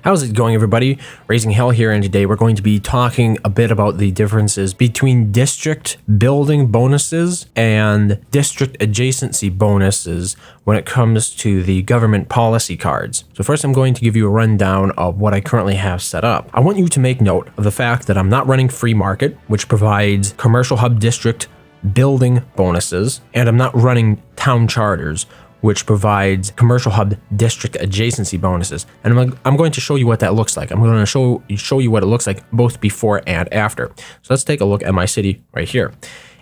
How's it going, everybody? RazingHel here, and today we're going to be talking a bit about the differences between district building bonuses and district adjacency bonuses when it comes to the government policy cards. So first, I'm going to give you a rundown of what I currently have set up. I want you to make note of the fact that I'm not running free market, which provides commercial hub district building bonuses, and I'm not running town charters, which provides commercial hub district adjacency bonuses. And I'm going to show you what that looks like. I'm going to show you what it looks like both before and after. So let's take a look at my city right here.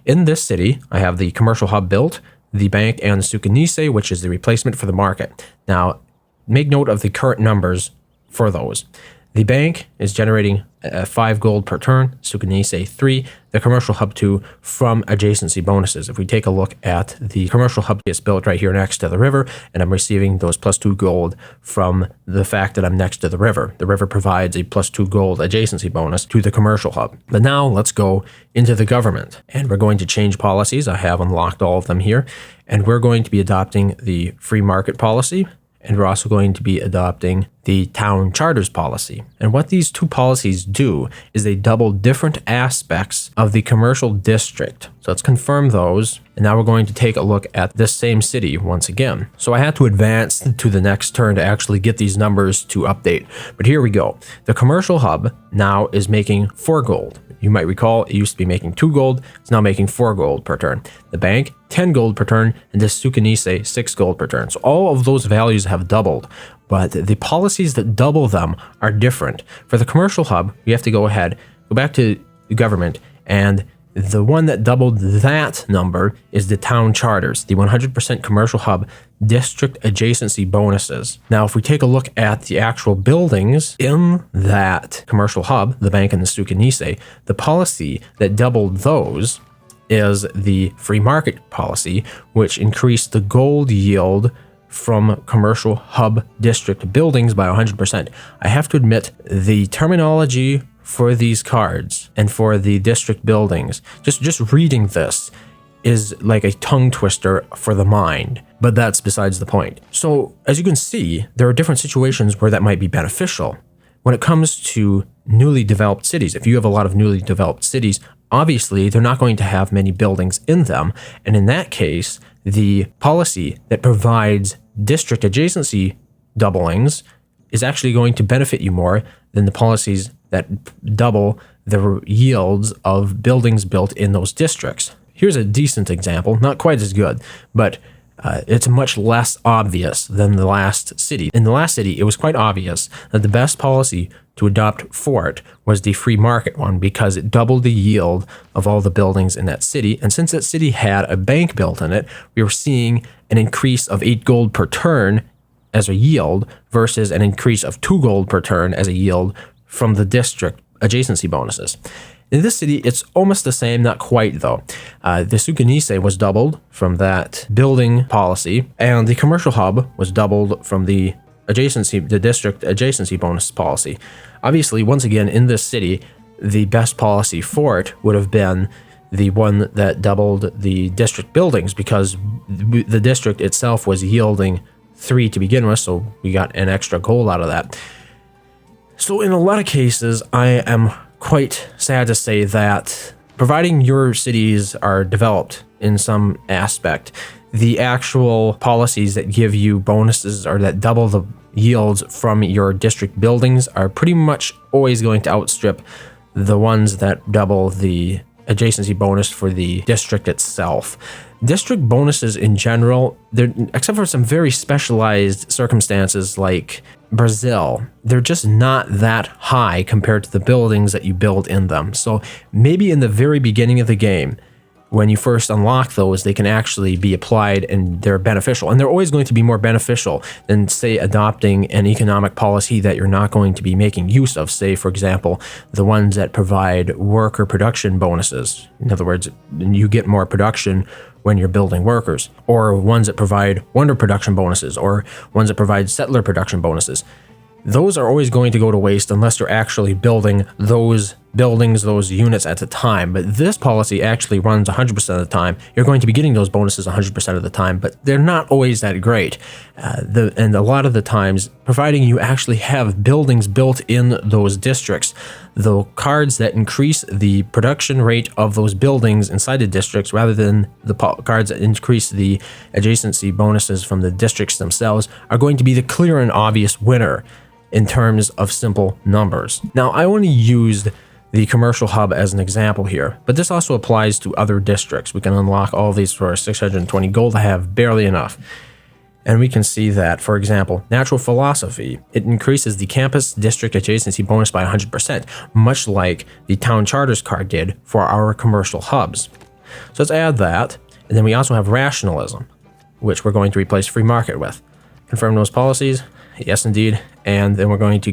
In this city, I have the commercial hub built, the bank, and the Sukanise, which is the replacement for the market. Now, make note of the current numbers for those. The bank is generating 5 gold per turn, Sukanise 3, the commercial hub 2 from adjacency bonuses. If we take a look at the commercial hub, it's built right here next to the river, and I'm receiving those +2 gold from the fact that I'm next to the river. The river provides a +2 gold adjacency bonus to the commercial hub. But now let's go into the government, and we're going to change policies. I have unlocked all of them here, and we're going to be adopting the free market policy. And we're also going to be adopting the town charters policy. And what these two policies do is they double different aspects of the commercial district. So let's confirm those. And now we're going to take a look at this same city once again. So I had to advance to the next turn to actually get these numbers to update. But here we go. The commercial hub now is making 4 gold. You might recall it used to be making 2 gold. It's now making 4 gold per turn. The bank, 10 gold per turn, and this Sukanise, 6 gold per turn. So all of those values have doubled, but the policies that double them are different. For the commercial hub, we have to go back to the government, and the one that doubled that number is the town charters, the 100% commercial hub district adjacency bonuses. Now, if we take a look at the actual buildings in that commercial hub, the bank and the Sukanise, the policy that doubled those is the free market policy, which increased the gold yield from commercial hub district buildings by 100%. I have to admit, the terminology for these cards and for the district buildings, just reading this is like a tongue twister for the mind, but that's besides the point. So as you can see, there are different situations where that might be beneficial. When it comes to newly developed cities, if you have a lot of newly developed cities, obviously they're not going to have many buildings in them. And in that case, the policy that provides district adjacency doublings is actually going to benefit you more than the policies that double the yields of buildings built in those districts. Here's a decent example, not quite as good, but it's much less obvious than the last city. In the last city, it was quite obvious that the best policy to adopt for it was the free market one, because it doubled the yield of all the buildings in that city. And since that city had a bank built in it, we were seeing an increase of 8 gold per turn as a yield versus an increase of 2 gold per turn as a yield from the district adjacency bonuses. In this city, it's almost the same, not quite though. The Sukanise was doubled from that building policy, and the commercial hub was doubled from the district adjacency bonus policy. Obviously, once again, in this city, the best policy for it would have been the one that doubled the district buildings, because the district itself was yielding 3 to begin with, so we got an extra gold out of that. So in a lot of cases, I am quite sad to say that providing your cities are developed in some aspect, the actual policies that give you bonuses or that double the yields from your district buildings are pretty much always going to outstrip the ones that double the adjacency bonus for the district itself. District bonuses in general, except for some very specialized circumstances like Brazil, they're just not that high compared to the buildings that you build in them. So maybe in the very beginning of the game, when you first unlock those, they can actually be applied and they're beneficial. And they're always going to be more beneficial than, say, adopting an economic policy that you're not going to be making use of. Say, for example, the ones that provide worker production bonuses. In other words, you get more production when you're building workers, or ones that provide wonder production bonuses, or ones that provide settler production bonuses. Those are always going to go to waste unless you're actually building those buildings, those units at a time. But this policy actually runs 100% of the time. You're going to be getting those bonuses 100% of the time, but they're not always that great. And a lot of the times, providing you actually have buildings built in those districts, the cards that increase the production rate of those buildings inside the districts rather than the cards that increase the adjacency bonuses from the districts themselves are going to be the clear and obvious winner in terms of simple numbers. Now, I only used the commercial hub as an example here, but this also applies to other districts. We can unlock all these for 620 gold. I have barely enough. And we can see that, for example, natural philosophy, it increases the campus district adjacency bonus by 100%, much like the town charters card did for our commercial hubs. So let's add that. And then we also have rationalism, which we're going to replace free market with. Confirm those policies. Yes, indeed. And then we're going to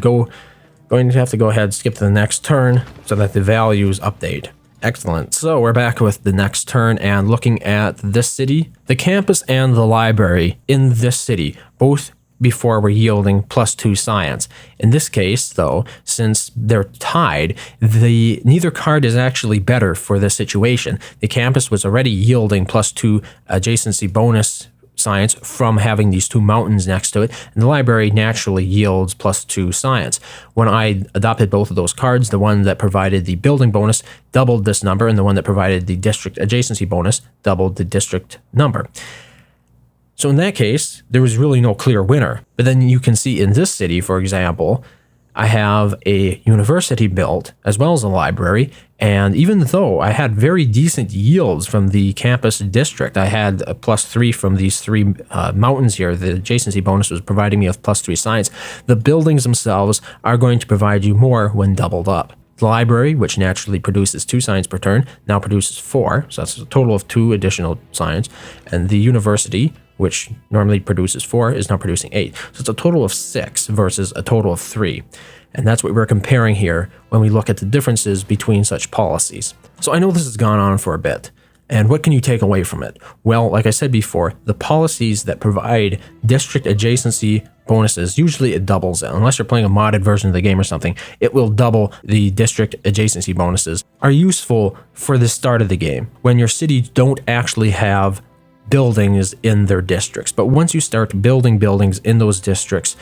have to go ahead, skip to the next turn so that the values update. Excellent. So we're back with the next turn and looking at this city. The campus and the library in this city, both before were yielding +2 science. In this case, though, since they're tied, neither card is actually better for this situation. The campus was already yielding +2 adjacency bonus science from having these two mountains next to it, and the library naturally yields +2 science. When I adopted both of those cards, the one that provided the building bonus doubled this number, and the one that provided the district adjacency bonus doubled the district number. So in that case, there was really no clear winner. But then you can see in this city, for example, I have a university built as well as a library, and even though I had very decent yields from the campus district, I had a +3 from these three mountains here. The adjacency bonus was providing me with +3 science. The buildings themselves are going to provide you more when doubled up. The library, which naturally produces 2 science per turn, now produces 4, so that's a total of 2 additional science, and the university, which normally produces 4, is now producing 8. So it's a total of 6 versus a total of 3. And that's what we're comparing here when we look at the differences between such policies. So I know this has gone on for a bit. And what can you take away from it? Well, like I said before, the policies that provide district adjacency bonuses, usually it doubles it. Unless you're playing a modded version of the game or something, it will double the district adjacency bonuses, are useful for the start of the game when your cities don't actually have buildings in their districts. But once you start building buildings in those districts,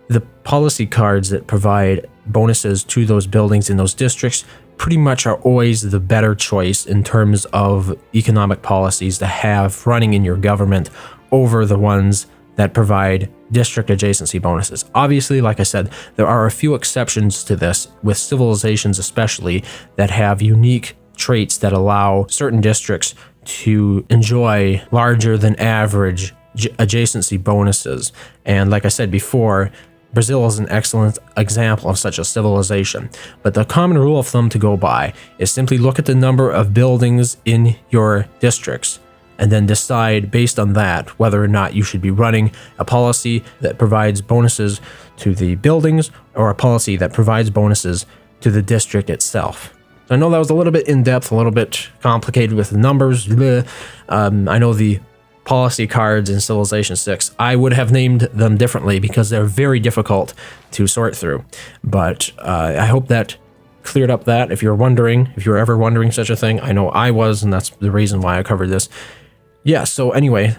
the policy cards that provide bonuses to those buildings in those districts pretty much are always the better choice in terms of economic policies to have running in your government over the ones that provide district adjacency bonuses. Obviously, like I said, there are a few exceptions to this, with civilizations especially, that have unique traits that allow certain districts to enjoy larger than average adjacency bonuses. And like I said before, Brazil is an excellent example of such a civilization. But the common rule of thumb to go by is simply look at the number of buildings in your districts and then decide based on that whether or not you should be running a policy that provides bonuses to the buildings or a policy that provides bonuses to the district itself. So I know that was a little bit in-depth, a little bit complicated with the numbers. I know the policy cards in Civilization 6, I would have named them differently because they're very difficult to sort through. But I hope that cleared up that. If you're ever wondering such a thing, I know I was, and that's the reason why I covered this. Yeah, so anyway,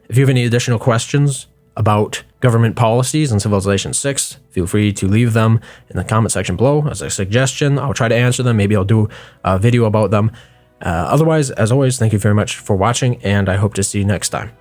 if you have any additional questions about government policies in Civilization 6, feel free to leave them in the comment section below as a suggestion. I'll try to answer them. Maybe I'll do a video about them. Otherwise, as always, thank you very much for watching, and I hope to see you next time.